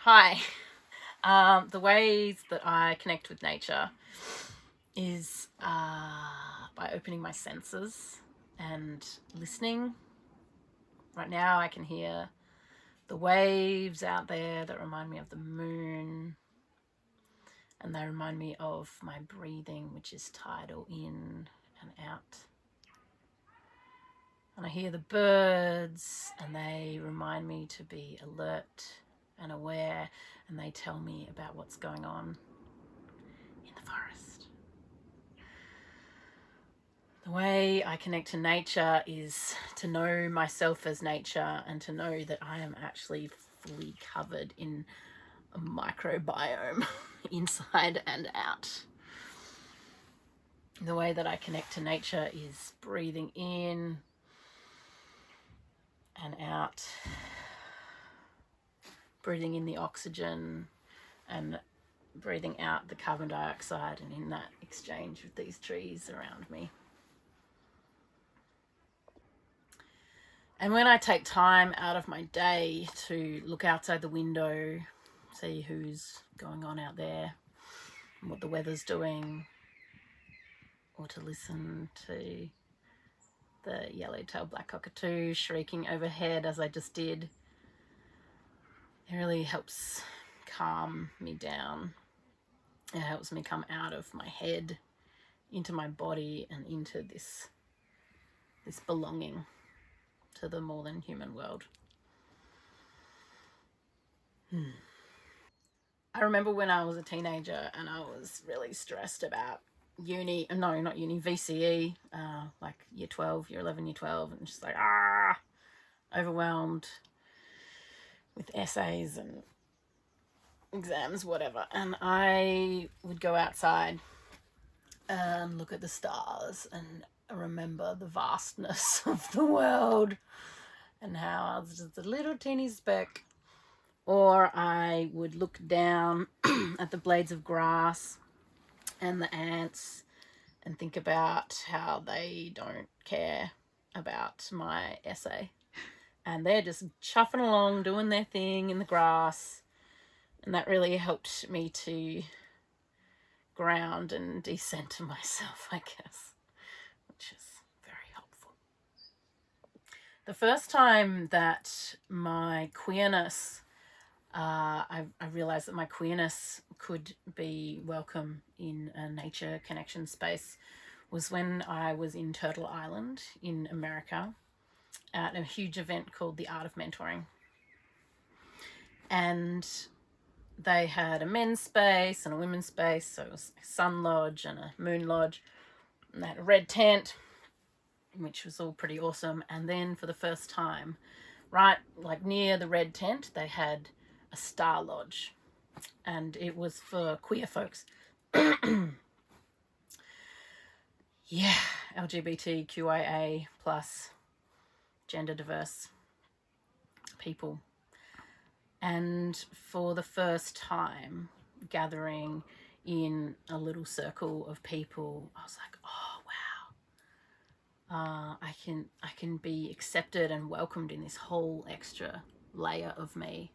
Hi. The ways that I connect with nature is by opening my senses and listening. Right now, I can hear the waves out there that remind me of the moon, and they remind me of my breathing, which is tidal in and out. And I hear the birds, and they remind me to be alert and aware, and they tell me about what's going on in the forest. The way I connect to nature is to know myself as nature and to know that I am actually fully covered in a microbiome inside and out. The way that I connect to nature is breathing in and out, breathing in the oxygen and breathing out the carbon dioxide, and in that exchange with these trees around me. And when I take time out of my day to look outside the window, see who's going on out there, what the weather's doing, or to listen to the yellow-tailed black cockatoo shrieking overhead as I just did, it really helps calm me down. It helps me come out of my head into my body and into this belonging to the more than human world. I remember when I was a teenager and I was really stressed about VCE, like year 12, year 11, year 12, and just like, overwhelmed with essays and exams, whatever. And I would go outside and look at the stars and remember the vastness of the world and how I was just a little teeny speck. Or I would look down at the blades of grass and the ants and think about how they don't care about my essay. And they're just chuffing along, doing their thing in the grass. And that really helped me to ground and decenter myself, I guess, which is very helpful. The first time that my queerness, I realized that my queerness could be welcome in a nature connection space was when I was in Turtle Island in America at a huge event called the Art of Mentoring. And they had a men's space and a women's space, so it was a sun lodge and a moon lodge, and they had a red tent, which was all pretty awesome. And then for the first time, right like near the red tent, they had a star lodge, and it was for queer folks. Yeah, LGBTQIA plus gender diverse people. And for the first time, gathering in a little circle of people, I was like, oh wow, I can be accepted and welcomed in this whole extra layer of me.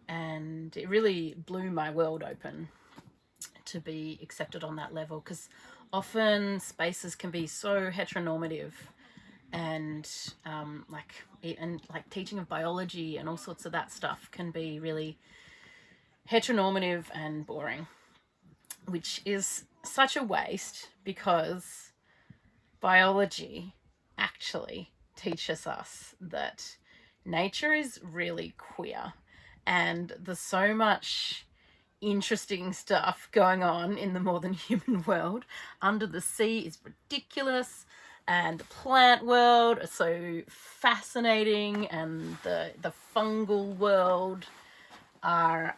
And it really blew my world open to be accepted on that level, because often spaces can be so heteronormative, and like teaching of biology and all sorts of that stuff can be really heteronormative and boring, which is such a waste, because biology actually teaches us that nature is really queer, and there's so much interesting stuff going on in the more than human world. Under the sea is ridiculous, and the plant world is so fascinating, and the fungal world are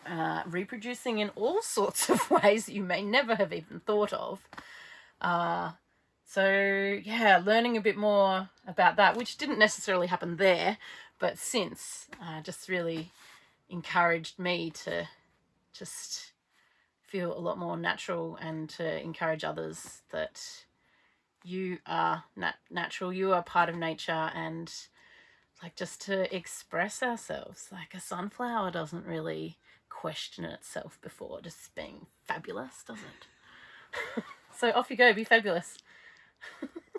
reproducing in all sorts of ways you may never have even thought of. So yeah, learning a bit more about that, which didn't necessarily happen there, but since just really encouraged me to just feel a lot more natural, and to encourage others that you are natural, you are part of nature, and like just to express ourselves. Like a sunflower doesn't really question in itself before just being fabulous, does it? So off you go, be fabulous.